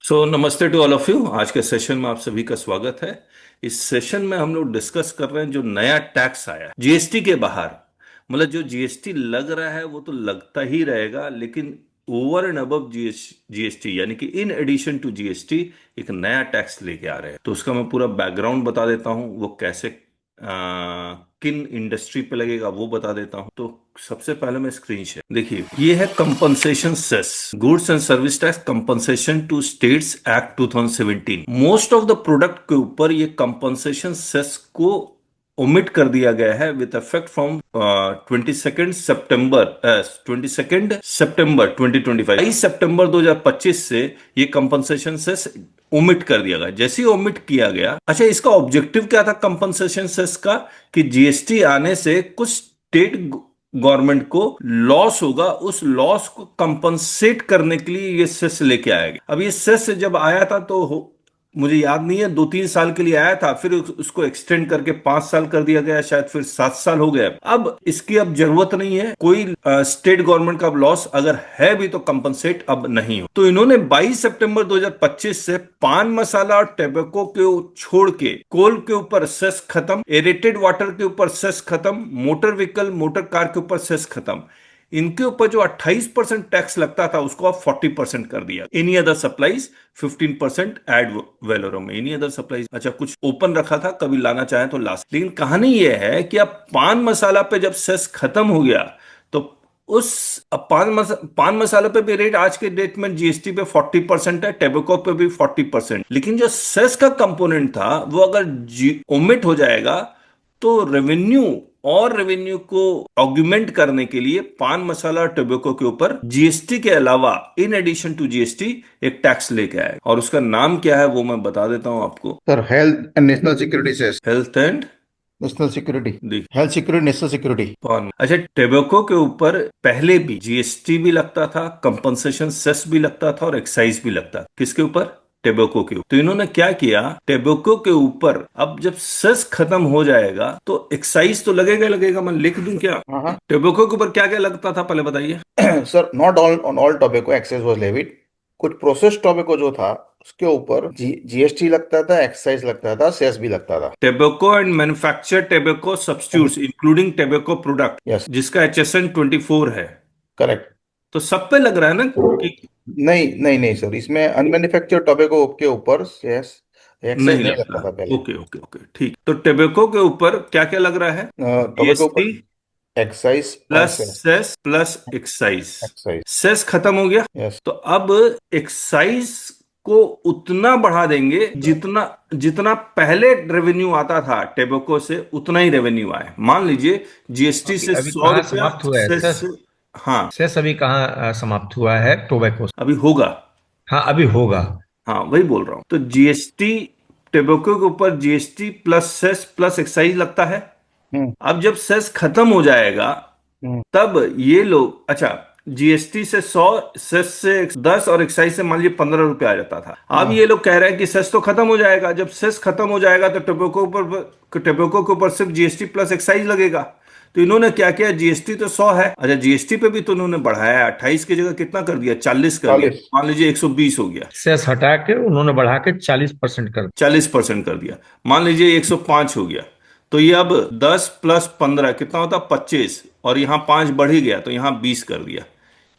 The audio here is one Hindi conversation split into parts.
नमस्ते टू ऑल ऑफ यू। आज के सेशन में आप सभी का स्वागत है। इस सेशन में हम लोग डिस्कस कर रहे हैं जो नया टैक्स आया है जीएसटी के बाहर। मतलब जो जीएसटी लग रहा है वो तो लगता ही रहेगा, लेकिन ओवर एंड अबव जीएसटी यानी कि इन एडिशन टू जीएसटी एक नया टैक्स लेके आ रहे हैं। तो उसका मैं पूरा बैकग्राउंड बता देता हूँ, वो कैसे किन इंडस्ट्री पे लगेगा वो बता देता हूँ। तो सबसे पहले मैं स्क्रीन शेयर देखिए, ये है compensation cess, goods and service tax compensation to states act 2017। Most of the product के ऊपर ये कंपनसेशन सेस को ओमिट कर दिया गया है विद इफेक्ट फ्रॉम 22 सितंबर 2025। 22 सितंबर 2025 से ये कंपनसेशन सेस ओमिट कर दिया गया। जैसे ही ओमिट किया गया, अच्छा इसका ऑब्जेक्टिव क्या था कंपनसेशन सेस का, कि जीएसटी आने से कुछ स्टेट गवर्नमेंट को लॉस होगा, उस लॉस को कंपनसेट करने के लिए ये सेस लेके आएगा। अब ये सेस जब आया था तो मुझे याद नहीं है, 2-3 साल के लिए आया था, फिर उसको एक्सटेंड करके 5 साल कर दिया गया, शायद फिर 7 साल हो गया। अब इसकी अब जरूरत नहीं है, कोई स्टेट गवर्नमेंट का लॉस अगर है भी तो कंपनसेट अब नहीं हो। तो इन्होंने 22 सितंबर 2025 से पान मसाला और टैबेको के छोड़ के कोल के ऊपर सेस खत्म, एरेटेड वाटर के ऊपर सेस खत्म, मोटर व्हीकल मोटर कार के ऊपर सेस खत्म। इनके ऊपर जो 28% टैक्स लगता था उसको अब 40% कर दिया। एनी अदर सप्लाईज 15% एड वेलोरम में, एनी अदर सप्लाईज। अच्छा कुछ ओपन रखा था, कभी लाना चाहे तो ला। लेकिन कहानी यह है कि अब पान मसाला पे जब सेस खत्म हो गया तो उस अब पान मसाला पे भी रेट आज के डेट में जीएसटी पे 40% है, टेबको पे भी 40%। लेकिन जो सेस का कंपोनेंट था वो अगर ओमिट हो जाएगा तो रेवेन्यू को ऑग्यूमेंट करने के लिए पान मसाला और टोबैको के ऊपर जीएसटी के अलावा इन एडिशन टू जीएसटी एक टैक्स लेके आए, और उसका नाम क्या है वो मैं बता देता हूं आपको। Sir, health and national security cess. Health and national security. The health security, national security. Paan. अच्छा टोबैको के ऊपर पहले भी जीएसटी भी लगता था, कंपनसेशन सेस भी लगता था और एक्साइज भी लगता था। किसके ऊपर? टेबोको के ऊपर। तो इन्होंने क्या किया, टेबोको के ऊपर अब जब सेस खत्म हो जाएगा तो एक्साइज तो लगेगा लगेगा। मैं लिख दूं क्या? हाँ हाँ। टेबोको के ऊपर क्या क्या लगता था पहले बताइए। Sir, not all on all tobacco excise was levied. कुछ प्रोसेस्ड टोबैको जो था उसके ऊपर जीएसटी लगता था, एक्साइज लगता था, सेस भी लगता था। Tobacco and manufacture tobacco substitutes including tobacco product, yes. जिसका एचएसएन 24 है। करेक्ट। तो सब पे लग रहा है ना कि? नहीं नहीं नहीं सर, इसमें अनमैन्युफैक्चर्ड टोबैको के ऊपर सेस एक्साइज नहीं नहीं लगता। लगता था पहले। ओके ओके ओके ठीक। तो टेबेको के ऊपर क्या क्या लग रहा है? टोबैको जीएसटी ऊपर एक्साइज और plus cess. Cess plus excise. Excise. Cess खत्म हो गया, यस। तो अब एक्साइज को उतना बढ़ा देंगे जितना जितना पहले रेवेन्यू आता था टेबेको से, उतना ही रेवेन्यू आए। मान लीजिए जीएसटी अभी से अभी सौ कहाँ रुपया समाप्त हुआ है सेस सर? से। हाँ सेस अभी कहाँ समाप्त हुआ है टोबैको से? अभी होगा। हाँ, अभी होगा। हाँ वही बोल रहा हूं। तो जीएसटी टेबेको के ऊपर GST plus cess plus excise लगता है। हम्म। अब जब सेस खत्म हो जाएगा हम्म। तब ये लोग, अच्छा जीएसटी से 100, सेस से 10 और एक्साइज से मान लीजिए 15 रुपए आ जाता था। अब हाँ। ये लोग कह रहे हैं कि सेस तो खत्म हो जाएगा। जब सेस खत्म हो जाएगा तो टोबैको के ऊपर सिर्फ जीएसटी प्लस एक्साइज लगेगा। तो इन्होंने क्या किया, जीएसटी तो 100 है, अच्छा जीएसटी पे भी तो इन्होंने बढ़ाया, 28 की जगह कितना कर दिया, 40 कर दिया। 40। मान लीजिए 120 हो गया, सेस हटा के उन्होंने बढ़ा के 40% कर 40% कर दिया। मान लीजिए 105 हो गया। तो ये अब 10 प्लस 15 कितना होता, 25, और यहाँ 5 बढ़ ही गया तो यहाँ 20 कर दिया।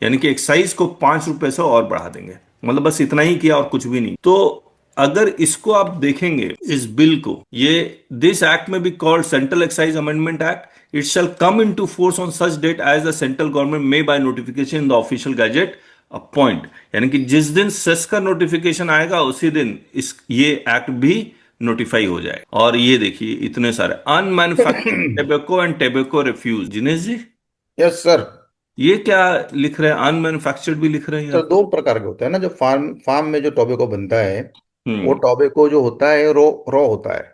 यानी कि एक्साइज को 5 रुपए से और बढ़ा देंगे। मतलब बस इतना ही किया और कुछ भी नहीं। तो अगर इसको आप देखेंगे इस बिल को, ये दिस एक्ट में be called central excise amendment act. It shall come into force on such date as the central government may by notification in the official gazette appoint. यानी कि जिस दिन सेस का नोटिफिकेशन आएगा उसी दिन इस ये एक्ट भी नोटिफाई हो जाए। और ये देखिए इतने सारे unmanufactured tobacco and tobacco refuse. Jinesh ji yes sir. ये क्या लिख रहे हैं, अनमैन्युफैक्चर्ड भी लिख रहे हैं यहाँ सर, पे? दो प्रकार के होते हैं ना, जो फार्म फार्म में जो टोबैको बनता है, वो हम्म टोबैको जो होता है रो रॉ होता है।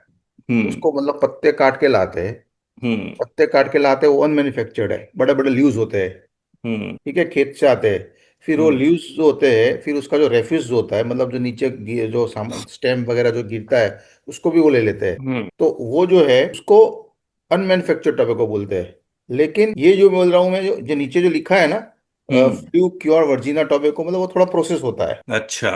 हम्म उसको मतलब पत्ते काट के लाते हैं। हम्म पत्ते काट के लाते हैं, वो अनमैन्युफैक्चर्ड है, बड़े बड़े लीव्स होते हैं। हम्म ठीक है, खेत से आते हैं। फिर वो हम्म लीव्स जो होते हैं, फिर उसका जो रेफ्यूज जो होता है, मतलब जो नीचे जो सामान स्टेम वगैरह जो गिरता है, उसको भी वो ले लेते हैं। हम्म तो वो जो है उसको अनमैन्युफैक्चर्ड टोबैको बोलते हैं। लेकिन ये जो बोल रहा हूँ मैं, जो नीचे जो लिखा है ना, हम्म। फ्लू क्योर वर्जिना टोबैको, मतलब वो थोड़ा प्रोसेस होता है। अच्छा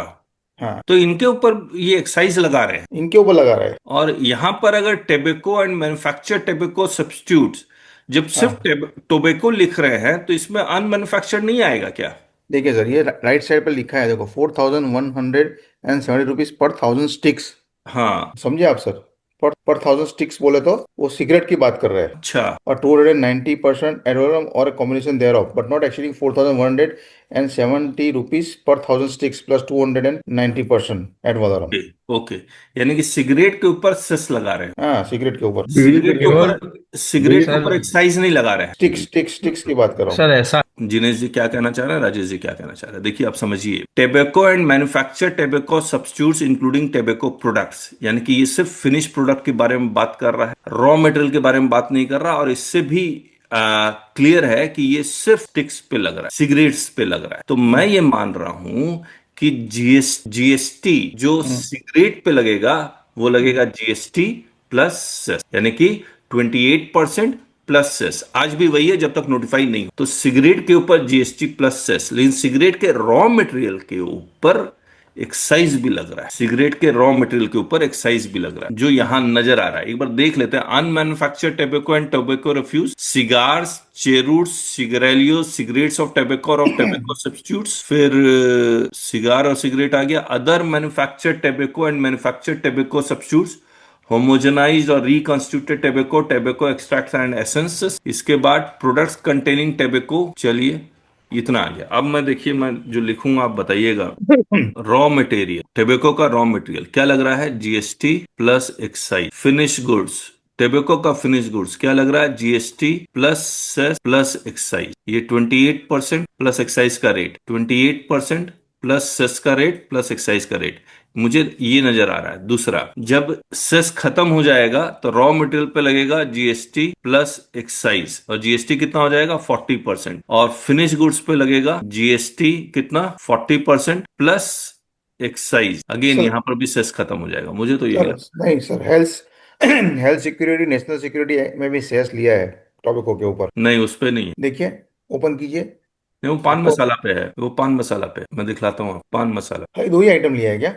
हाँ, तो इनके ऊपर ये एक्साइज लगा रहे हैं। इनके ऊपर लगा रहा है। और यहां पर अगर tobacco and manufacture tobacco substitutes, जब सिर्फ हाँ, टोबैको लिख रहे हैं तो इसमें अनमैन्युफैक्चर्ड नहीं आएगा क्या? देखिए सर, ये राइट साइड पर लिखा है, देखो, 4170 रुपीज पर 1000 स्टिक्स। हाँ। समझे आप सर? पर 1000 स्टिक्स बोले तो वो सिगरेट की बात कर रहे हैं। अच्छा। और 290% एडोरम और combination thereof but not exceeding 4170 rupees पर 1000 sticks plus 290% ad valorem. Okay. Okay. यानी कि सिगरेट के ऊपर सेस लगा रहे हैं। हाँ, सिगरेट के ऊपर। बीड़ी सिगरेट के प्योर। ऊपर सिगरेट के सर ऊपर एक्साइज नहीं लगा रहे हैं। स्टिक्स स्टिक्स स्टिक्स की बात कर रहा हूँ। सर ऐसा जिनेश जी क्या कहना चाह रहे हैं, राजेश जी क्या कहना चाह रहे हैं, देखिए आप समझिए। Tobacco and manufacture tobacco substitutes including tobacco products, यानी कि ये सिर्फ फिनिश प्रोडक्ट के बारे में बात कर रहा है, रॉ मटेरियल के बारे में बात नहीं कर रहा। और इससे भी क्लियर है कि ये सिर्फ स्टिक्स पे लग रहा है, सिगरेट्स पे लग रहा है। तो मैं ये मान रहा हूं कि जीएसटी जो हम्म, सिगरेट पे लगेगा वो हम्म, लगेगा जीएसटी प्लस सेस, यानी कि 28% प्लस सेस। आज भी वही है जब तक नोटिफाई नहीं हो। तो सिगरेट के ऊपर जीएसटी प्लस सेस, लेकिन सिगरेट के रॉ मटेरियल के ऊपर एक्साइज भी लग रहा है। सिगरेट के रॉ मटेरियल के ऊपर एक्साइज भी लग रहा है, जो यहां नजर आ रहा है। एक बार देख लेते हैं। Unmanufactured tobacco and tobacco refuse, cigars, cheroots, cigarillos, cigarettes of tobacco और ऑफ टोबैको सब्स्टिट्यूट्स। फिर सिगार और सिगरेट आ गया। Other manufactured tobacco and manufactured tobacco substitutes, homogenised और reconstituted tobacco, tobacco extracts and essences. इसके बाद प्रोडक्ट्स कंटेनिंग टेबेको। चलिए, इतना आ गया। अब मैं देखिए, मैं जो लिखूंगा आप बताइएगा। रॉ मटेरियल, टेबेको का रॉ मटेरियल क्या लग रहा है? GST plus excise. Finish goods, tobacco का फिनिश गुड्स क्या लग रहा है? GST plus cess plus excise. ये 28% प्लस एक्साइज का रेट, 28% प्लस सेस का रेट प्लस एक्साइज का रेट। मुझे ये नजर आ रहा है। दूसरा, जब सेस खत्म हो जाएगा तो रॉ मटेरियल पे लगेगा जीएसटी प्लस एक्साइज, और जीएसटी कितना हो जाएगा? 40%। और फिनिश गुड्स पे लगेगा जीएसटी कितना? 40% प्लस एक्साइज। अगेन सर, यहां पर भी सेस खत्म हो जाएगा, मुझे तो यही सर लगता नहीं sir, health health security, national security में भी शेयर्स लिया है टोबैको के ऊपर। है। नहीं, उस पे नहीं है। देखिए, ओपन कीजिए। नहीं, वो पान आपको मसाला पे है, वो पान मसाला पे है। मैं दिखलाता हूँ आपको, पान मसाला। भाई, दो ही आइटम लिया है क्या?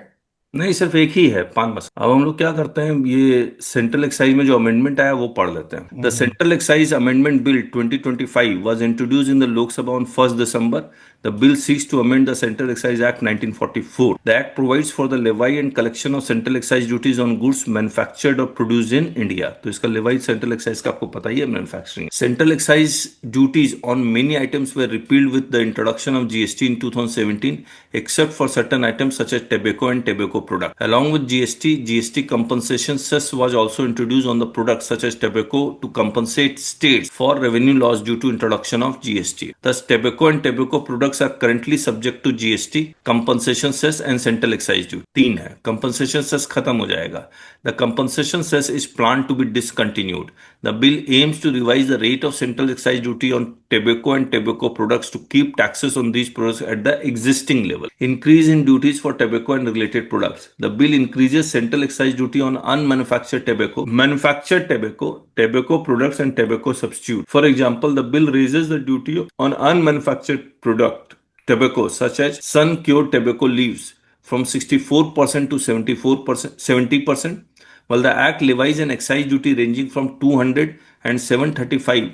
नहीं, सिर्फ एक ही है, पान मसाला। अब हम लोग क्या करते हैं, ये सेंट्रल एक्साइज में जो अमेंडमेंट आया वो पढ़ लेते हैं। The hmm, central excise amendment bill 2025 was introduced in the Lok Sabha on 1st December. The bill seeks to amend the Central Excise Act 1944. The act provides for the levy and collection of central excise duties on goods manufactured or produced in India. तो इसका लेवाई सेंट्रल एक्साइज का आपको पता ही है, manufacturing. Central excise duties on many items were repealed with the introduction of GST in 2017, except for certain items such as tobacco and tobacco product. Along with GST compensation cess was also introduced on the products such as tobacco to compensate states for revenue loss due to introduction of GST. Thus, tobacco and tobacco products are currently subject to GST, compensation cess and central excise duty. तीन है। compensation cess खत्म हो जाएगा। The compensation cess is planned to be discontinued. The bill aims to revise the rate of central excise duty on tobacco and tobacco products to keep taxes on these products at the existing level. Increase in duties for tobacco and related products. The bill increases central excise duty on unmanufactured tobacco, manufactured tobacco, tobacco products and tobacco substitute. For example, the bill raises the duty on unmanufactured product tobacco such as sun cured tobacco leaves from 64% to 74%, 70%, while the act levies an excise duty ranging from 200 and 735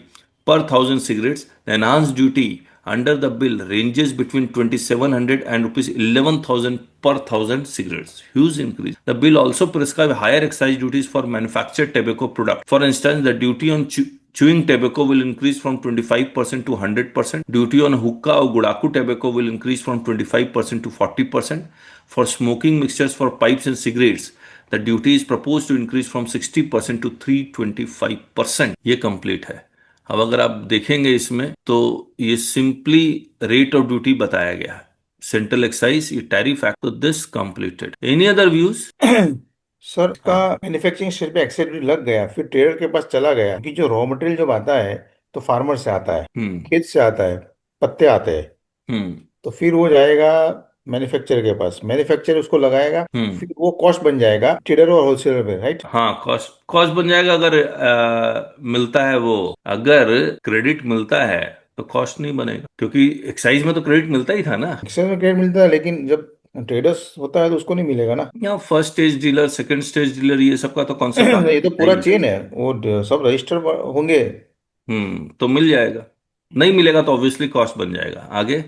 per thousand cigarettes. The enhanced duty under the bill ranges between 2700 and rupees 11,000 per thousand cigarettes. Huge increase. The bill also prescribes higher excise duties for manufactured tobacco products. For instance, the duty on chewing tobacco will increase from 25% to 100%. Duty on hookah or gudaku tobacco will increase from 25% to 40%. For smoking mixtures for pipes and cigarettes, the duty is proposed to increase from 60% to 325%. ये कंप्लीट है। अब अगर आप देखेंगे इसमें तो ये सिंपली रेट ऑफ ड्यूटी बताया गया है। सेंट्रल एक्साइज, ये टैरिफ एक्ट। तो this completed. Any other views? Sir, इसका हाँ। मैन्युफैक्चरिंग स्टेज पे एक्सेस लग गया, फिर ट्रेडर के पास चला गया कि जो रॉ मटेरियल जब आता है तो फार्मर से आता है, हम्म। खेत से आता है, पत्ते आते हैं। हम्म। तो फिर वो जाएगा मैन्युफैक्चरर के पास, मैन्युफैक्चरर उसको लगाएगा, हम्म। फिर वो कॉस्ट बन जाएगा ट्रेडर और होलसेलर पे, राइट? हाँ, कॉस्ट कॉस्ट बन जाएगा अगर मिलता है वो। अगर क्रेडिट मिलता है तो कॉस्ट नहीं बनेगा, क्योंकि एक्साइज में तो क्रेडिट मिलता ही था ना। एक्सेस में क्रेडिट मिलता है, लेकिन जब ट्रेडर्स होता है तो उसको नहीं मिलेगा ना। यहाँ first stage dealer, second stage dealer, ये सब का तो कॉन्सेप्ट ये तो है पूरा ही। चेन है, वो सब रजिस्टर होंगे। तो मिल जाएगा। नहीं मिलेगा तो ऑब्वियसली कॉस्ट बन जाएगा आगे।